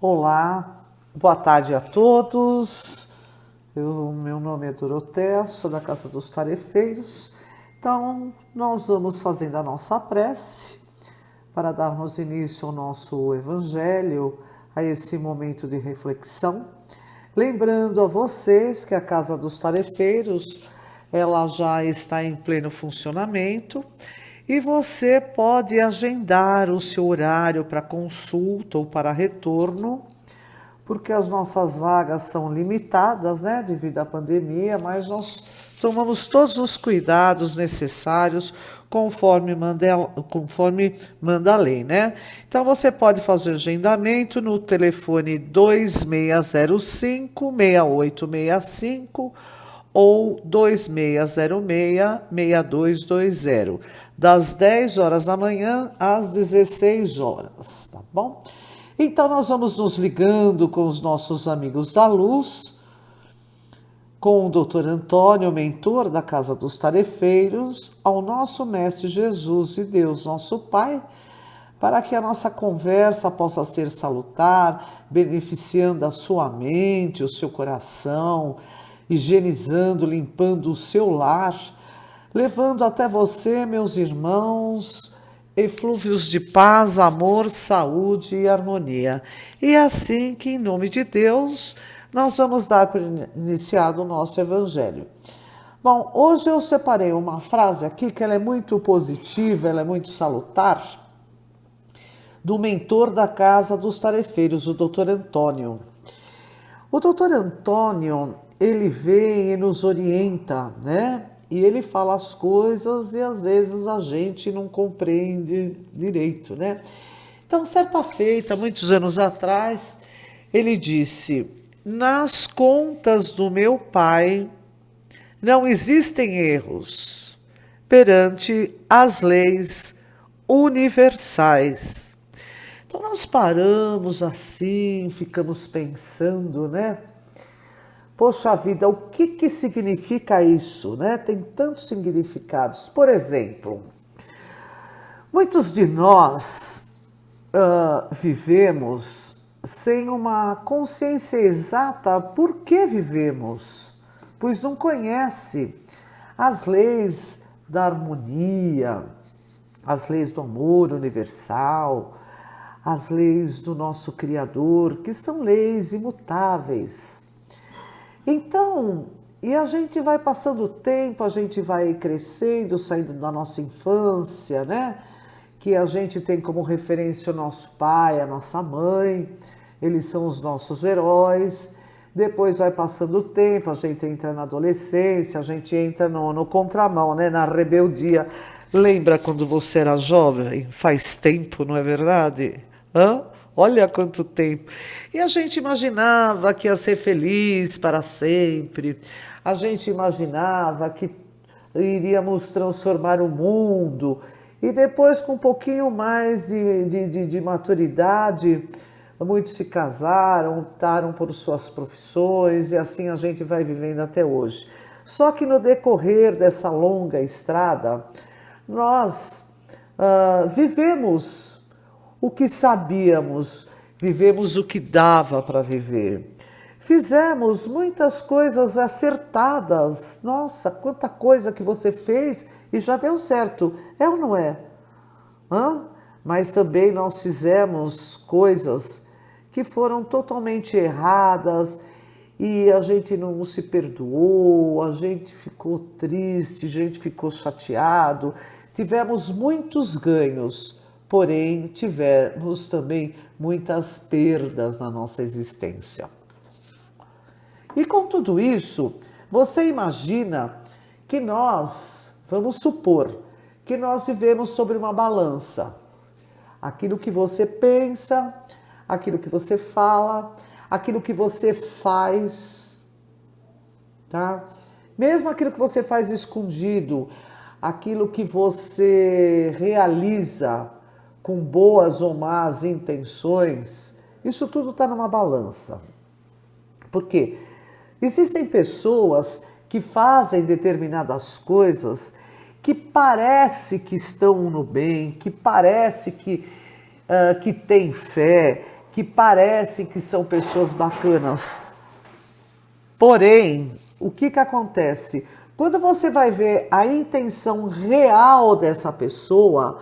Olá, boa tarde a todos. Meu nome é Doroteia, sou da Casa dos Tarefeiros. Então, nós vamos fazendo a nossa prece para darmos início ao nosso Evangelho, a esse momento de reflexão. Lembrando a vocês que a Casa dos Tarefeiros, ela já está em pleno funcionamento e você pode agendar o seu horário para consulta ou para retorno, porque as nossas vagas são limitadas, né, devido à pandemia, mas nós tomamos todos os cuidados necessários conforme manda a lei, né? Então você pode fazer agendamento no telefone 2605-6865 ou 2606-6220, das 10 horas da manhã às 16 horas, tá bom? Então nós vamos nos ligando com os nossos amigos da luz, com o Dr. Antônio, mentor da Casa dos Tarefeiros, ao nosso Mestre Jesus e Deus, nosso Pai, para que a nossa conversa possa ser salutar, beneficiando a sua mente, o seu coração, higienizando, limpando o seu lar, levando até você, meus irmãos, eflúvios de paz, amor, saúde e harmonia. E assim que, em nome de Deus, nós vamos dar por iniciado o nosso Evangelho. Bom, hoje eu separei uma frase aqui que ela é muito positiva, ela é muito salutar, do mentor da Casa dos Tarefeiros, o Dr. Antônio. O Dr. Antônio, ele vem e nos orienta, né? E ele fala as coisas e às vezes a gente não compreende direito, né? Então, certa feita, muitos anos atrás, ele disse: nas contas do meu pai não existem erros perante as leis universais. Então, nós paramos assim, ficamos pensando, né? Poxa vida, o que significa isso, né? Tem tantos significados. Por exemplo, muitos de nós vivemos sem uma consciência exata por que vivemos, pois não conhece as leis da harmonia, as leis do amor universal, as leis do nosso Criador, que são leis imutáveis. Então, e a gente vai passando o tempo, a gente vai crescendo, saindo da nossa infância, né? Que a gente tem como referência o nosso pai, a nossa mãe, eles são os nossos heróis. Depois vai passando o tempo, a gente entra na adolescência, a gente entra no contramão, né? Na rebeldia. Lembra quando você era jovem? Faz tempo, não é verdade? Hã? Olha quanto tempo. E a gente imaginava que ia ser feliz para sempre. A gente imaginava que iríamos transformar o mundo. E depois, com um pouquinho mais de maturidade, muitos se casaram, optaram por suas profissões e assim a gente vai vivendo até hoje. Só que no decorrer dessa longa estrada, nós vivemos o que sabíamos, vivemos o que dava para viver. Fizemos muitas coisas acertadas. Nossa, quanta coisa que você fez e já deu certo. É ou não é? Mas também nós fizemos coisas que foram totalmente erradas e a gente não se perdoou, a gente ficou triste, a gente ficou chateado. Tivemos muitos ganhos, porém tivemos também muitas perdas na nossa existência. E com tudo isso, você imagina que nós, vamos supor, que nós vivemos sobre uma balança. Aquilo que você pensa, aquilo que você fala, aquilo que você faz, tá? Mesmo aquilo que você faz escondido, aquilo que você realiza com boas ou más intenções, isso tudo está numa balança. Por quê? Existem pessoas que fazem determinadas coisas que parece que estão no bem, que parece que têm fé, que parecem que são pessoas bacanas. Porém, o que acontece? Quando você vai ver a intenção real dessa pessoa,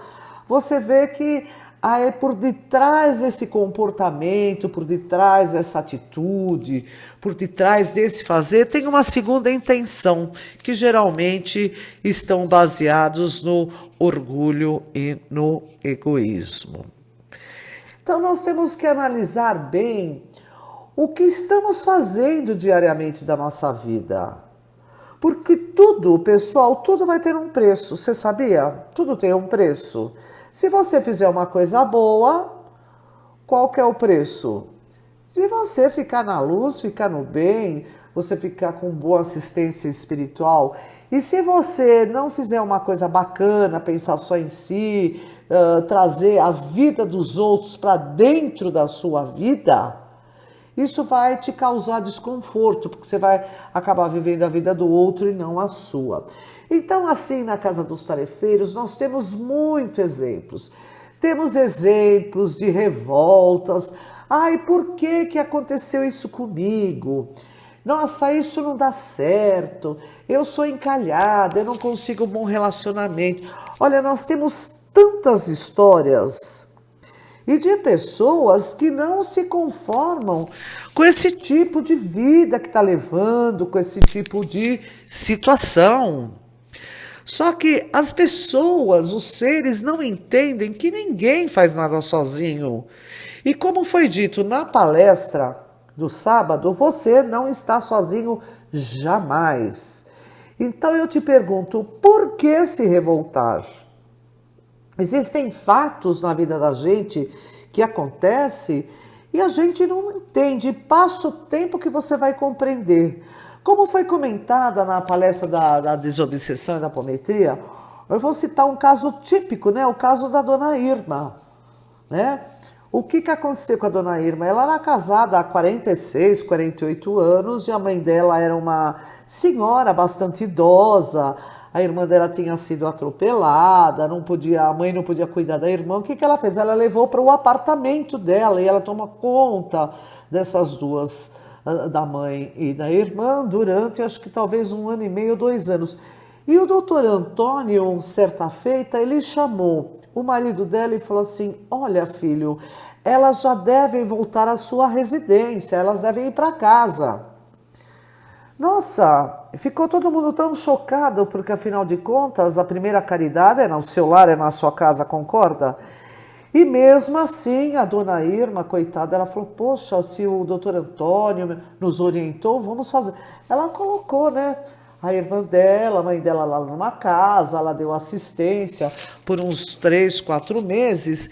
você vê que aí por detrás desse comportamento, por detrás dessa atitude, por detrás desse fazer, tem uma segunda intenção, que geralmente estão baseados no orgulho e no egoísmo. Então nós temos que analisar bem o que estamos fazendo diariamente da nossa vida. Porque tudo, pessoal, tudo vai ter um preço, você sabia? Tudo tem um preço. Se você fizer uma coisa boa, qual que é o preço? De você ficar na luz, ficar no bem, você ficar com boa assistência espiritual. E se você não fizer uma coisa bacana, pensar só em si, trazer a vida dos outros para dentro da sua vida, isso vai te causar desconforto, porque você vai acabar vivendo a vida do outro e não a sua. Então, assim, na Casa dos Tarefeiros, nós temos muitos exemplos. Temos exemplos de revoltas. Ai, por que aconteceu isso comigo? Nossa, isso não dá certo. Eu sou encalhada, eu não consigo um bom relacionamento. Olha, nós temos tantas histórias e de pessoas que não se conformam com esse tipo de vida que está levando, com esse tipo de situação. Só que as pessoas, os seres, não entendem que ninguém faz nada sozinho. E como foi dito na palestra do sábado, você não está sozinho jamais. Então eu te pergunto, por que se revoltar? Existem fatos na vida da gente que acontecem e a gente não entende. Passa o tempo que você vai compreender. Como foi comentada na palestra da desobsessão e da apometria, eu vou citar um caso típico, né? O caso da dona Irma, né? O que aconteceu com a dona Irma? Ela era casada há 46, 48 anos e a mãe dela era uma senhora bastante idosa. A irmã dela tinha sido atropelada, a mãe não podia cuidar da irmã. O que ela fez? Ela levou para o apartamento dela e ela toma conta dessas duas, da mãe e da irmã, durante acho que talvez 1 ano e meio, 2 anos. E o doutor Antônio, certa feita, ele chamou o marido dela e falou assim: olha, filho, elas já devem voltar à sua residência, elas devem ir para casa. Nossa, ficou todo mundo tão chocado, porque afinal de contas, a primeira caridade é no seu lar, é na sua casa, concorda? E mesmo assim, a dona Irma, coitada, ela falou: poxa, se o doutor Antônio nos orientou, vamos fazer. Ela colocou, né, a irmã dela, a mãe dela lá numa casa, ela deu assistência por uns 3, 4 meses,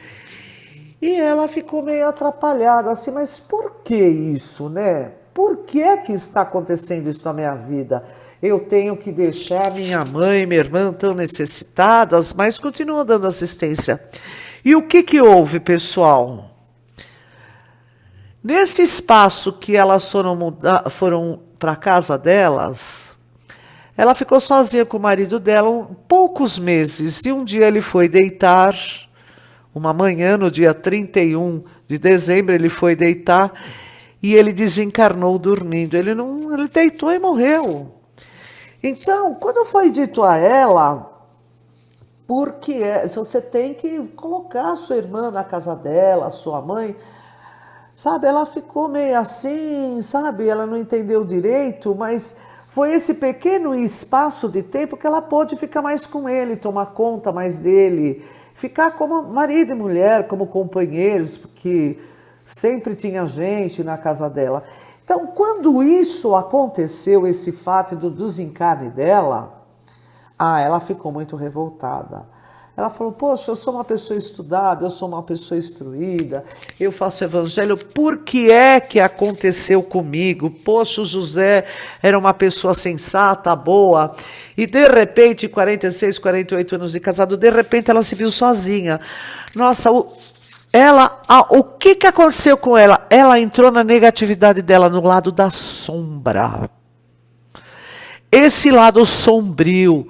e ela ficou meio atrapalhada, assim, mas por que isso, né? Por que está acontecendo isso na minha vida? Eu tenho que deixar minha mãe e minha irmã tão necessitadas, mas continuam dando assistência. E o que houve, pessoal? Nesse espaço que elas foram para a casa delas, ela ficou sozinha com o marido dela poucos meses. E um dia ele foi deitar, uma manhã, no dia 31 de dezembro, ele foi deitar e ele desencarnou dormindo. Ele deitou e morreu. Então, quando foi dito a ela, porque você tem que colocar a sua irmã na casa dela, a sua mãe, sabe, ela ficou meio assim, sabe, ela não entendeu direito, mas foi esse pequeno espaço de tempo que ela pôde ficar mais com ele, tomar conta mais dele, ficar como marido e mulher, como companheiros, porque sempre tinha gente na casa dela. Então, quando isso aconteceu, esse fato do desencarne dela, ela ficou muito revoltada. Ela falou: poxa, eu sou uma pessoa estudada, eu sou uma pessoa instruída, eu faço evangelho, por que é que aconteceu comigo? Poxa, o José era uma pessoa sensata, boa, e de repente, 46, 48 anos de casado, de repente ela se viu sozinha. Nossa, o que aconteceu com ela? Ela entrou na negatividade dela, no lado da sombra. Esse lado sombrio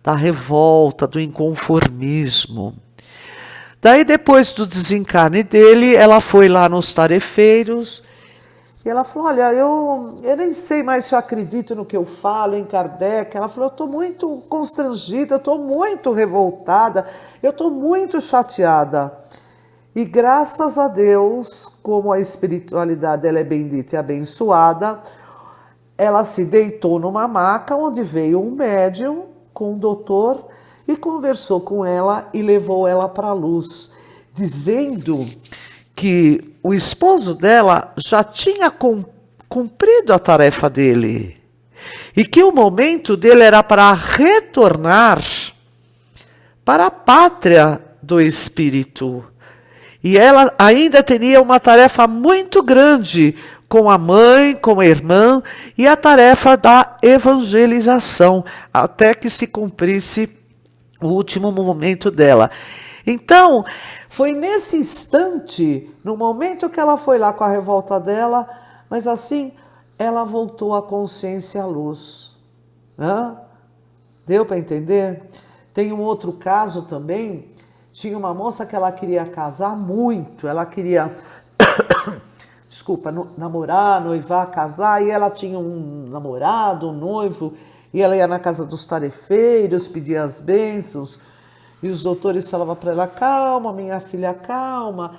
da revolta, do inconformismo, Daí, depois do desencarne dele, ela foi lá nos tarefeiros e ela falou, olha, eu nem sei mais se eu acredito no que eu falo em Kardec. Ela falou, eu estou muito constrangida, eu estou muito revoltada, eu estou muito chateada. E graças a Deus, como a espiritualidade ela é bendita e abençoada, ela se deitou numa maca onde veio um médium com um doutor e conversou com ela e levou ela para a luz, dizendo que o esposo dela já tinha cumprido a tarefa dele e que o momento dele era para retornar para a pátria do espírito. E ela ainda teria uma tarefa muito grande com a mãe, com a irmã, e a tarefa da evangelização, até que se cumprisse o último momento dela. Então, foi nesse instante, no momento que ela foi lá com a revolta dela, mas assim, ela voltou à consciência à luz. Deu para entender? Tem um outro caso também. Tinha uma moça que ela queria casar muito, ela queria, namorar, noivar, casar, e ela tinha um namorado, um noivo, e ela ia na casa dos tarefeiros, pedia as bênçãos, e os doutores falavam para ela, calma, minha filha, calma,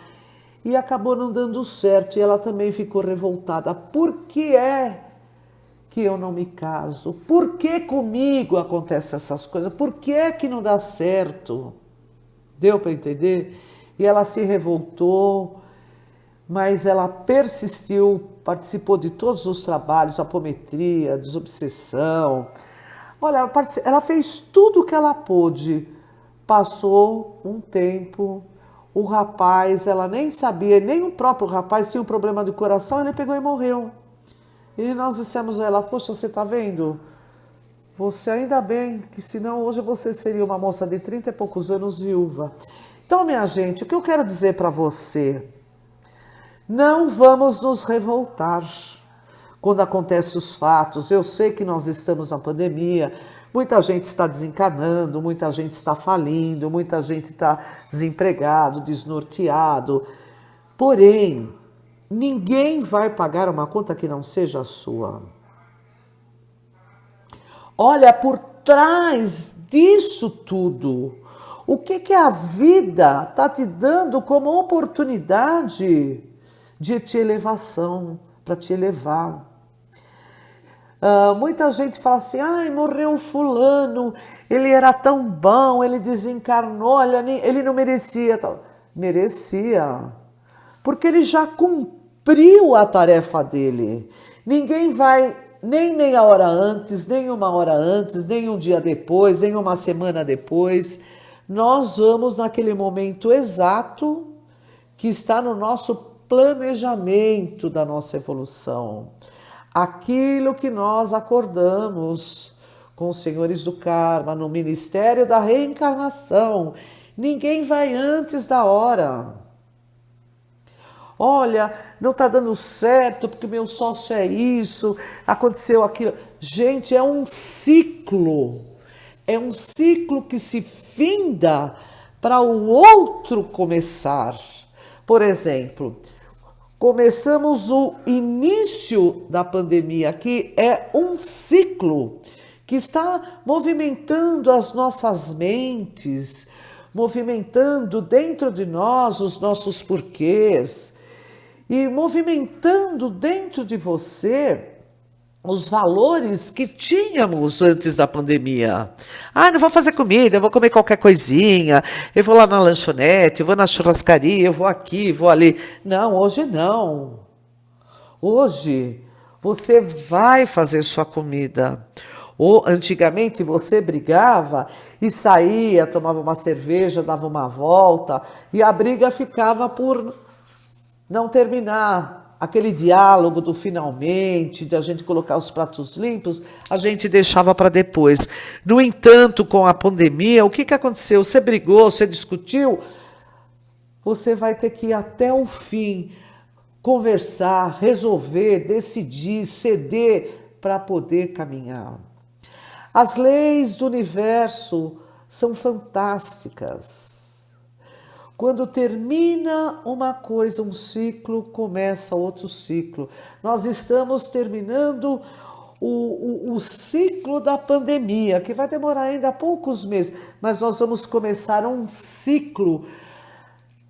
e acabou não dando certo, e ela também ficou revoltada. Por que é que eu não me caso? Por que comigo acontecem essas coisas? Por que é que não dá certo? Deu para entender? E ela se revoltou, mas ela persistiu, participou de todos os trabalhos, apometria, desobsessão. Olha, ela fez tudo o que ela pôde. Passou um tempo, o rapaz, ela nem sabia, nem o próprio rapaz tinha um problema de coração, ele pegou e morreu. E nós dissemos a ela, poxa, você está vendo? Você ainda bem, que senão hoje você seria uma moça de 30 e poucos anos viúva. Então, minha gente, o que eu quero dizer para você? Não vamos nos revoltar quando acontecem os fatos. Eu sei que nós estamos na pandemia, muita gente está desencarnando, muita gente está falindo, muita gente está desempregado, desnorteado. Porém, ninguém vai pagar uma conta que não seja a sua. Olha, por trás disso tudo, o que a vida está te dando como oportunidade de te elevação, para te elevar. Muita gente fala assim, ai, morreu fulano, ele era tão bom, ele desencarnou, olha, ele não merecia. Merecia, porque ele já cumpriu a tarefa dele. Ninguém vai nem meia hora antes, nem uma hora antes, nem um dia depois, nem uma semana depois. Nós vamos naquele momento exato que está no nosso planejamento da nossa evolução. Aquilo que nós acordamos com os senhores do karma, no ministério da reencarnação. Ninguém vai antes da hora. Olha, não está dando certo porque meu sócio é isso, aconteceu aquilo. Gente, é um ciclo. É um ciclo que se finda para o outro começar. Por exemplo, começamos o início da pandemia, que é um ciclo que está movimentando as nossas mentes, movimentando dentro de nós os nossos porquês, e movimentando dentro de você os valores que tínhamos antes da pandemia. Ah, não vou fazer comida, eu vou comer qualquer coisinha, eu vou lá na lanchonete, eu vou na churrascaria, eu vou aqui, vou ali. Não, hoje não. Hoje você vai fazer sua comida. Ou, antigamente você brigava e saía, tomava uma cerveja, dava uma volta, e a briga ficava por não terminar. Aquele diálogo do finalmente, de a gente colocar os pratos limpos, a gente deixava para depois. No entanto, com a pandemia, o que aconteceu? Você brigou, você discutiu, você vai ter que ir até o fim, conversar, resolver, decidir, ceder para poder caminhar. As leis do universo são fantásticas. Quando termina uma coisa, um ciclo, começa outro ciclo. Nós estamos terminando o ciclo da pandemia, que vai demorar ainda poucos meses, mas nós vamos começar um ciclo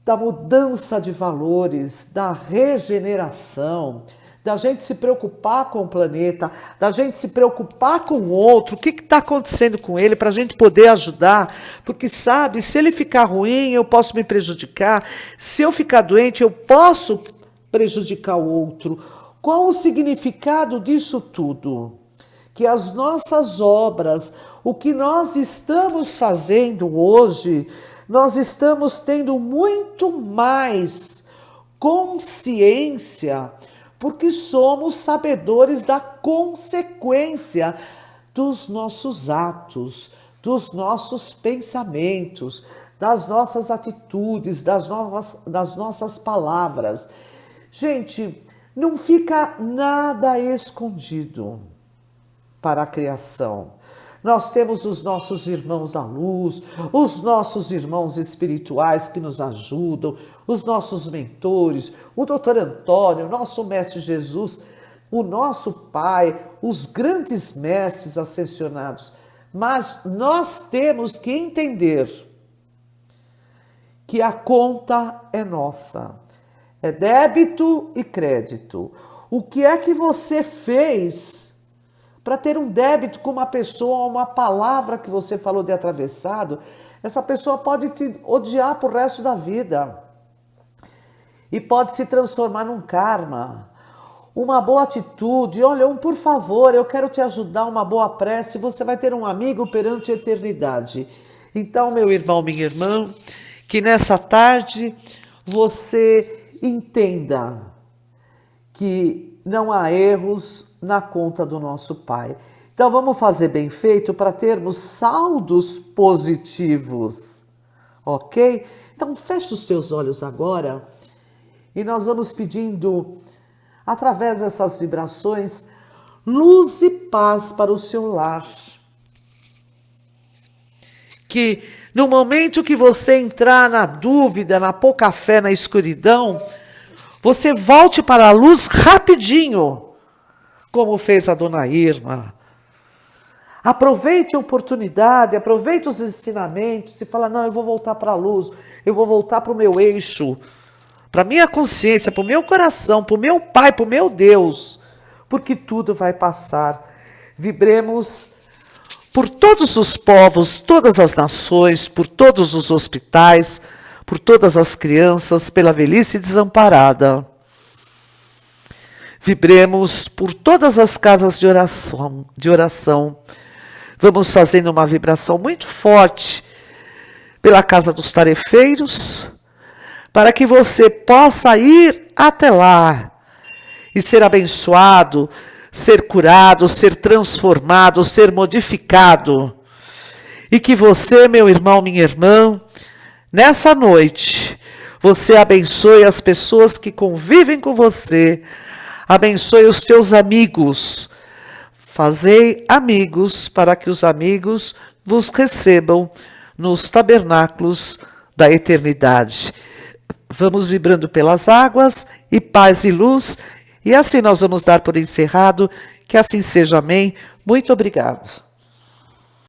da mudança de valores, da regeneração, da gente se preocupar com o planeta, da gente se preocupar com o outro, o que está acontecendo com ele, para a gente poder ajudar, porque sabe, se ele ficar ruim, eu posso me prejudicar, se eu ficar doente, eu posso prejudicar o outro. Qual o significado disso tudo? Que as nossas obras, o que nós estamos fazendo hoje, nós estamos tendo muito mais consciência, porque somos sabedores da consequência dos nossos atos, dos nossos pensamentos, das nossas atitudes, das nossas palavras. Gente, não fica nada escondido para a criação. Nós temos os nossos irmãos da luz, os nossos irmãos espirituais que nos ajudam, os nossos mentores, o doutor Antônio, o nosso mestre Jesus, o nosso Pai, os grandes mestres ascensionados. Mas nós temos que entender que a conta é nossa. É débito e crédito. O que é que você fez para ter um débito com uma pessoa, uma palavra que você falou de atravessado? Essa pessoa pode te odiar pro resto da vida. E pode se transformar num karma. Uma boa atitude, olha, por favor, eu quero te ajudar, uma boa prece, você vai ter um amigo perante a eternidade. Então, meu irmão, minha irmã, que nessa tarde você entenda que não há erros na conta do nosso Pai. Então vamos fazer bem feito para termos saldos positivos, ok? Então fecha os teus olhos agora e nós vamos pedindo, através dessas vibrações, luz e paz para o seu lar. Que no momento que você entrar na dúvida, na pouca fé, na escuridão, você volte para a luz rapidinho, como fez a dona Irma. Aproveite a oportunidade, aproveite os ensinamentos e fala, não, eu vou voltar para a luz, eu vou voltar para o meu eixo, para a minha consciência, para o meu coração, para o meu Pai, para o meu Deus, porque tudo vai passar. Vibremos por todos os povos, todas as nações, por todos os hospitais, por todas as crianças, pela velhice desamparada. Vibremos por todas as casas de oração. Vamos fazendo uma vibração muito forte pela casa dos tarefeiros, para que você possa ir até lá e ser abençoado, ser curado, ser transformado, ser modificado. E que você, meu irmão, minha irmã, nessa noite, você abençoe as pessoas que convivem com você, abençoe os teus amigos. Fazei amigos para que os amigos vos recebam nos tabernáculos da eternidade. Vamos vibrando pelas águas e paz e luz, e assim nós vamos dar por encerrado. Que assim seja, amém. Muito obrigado.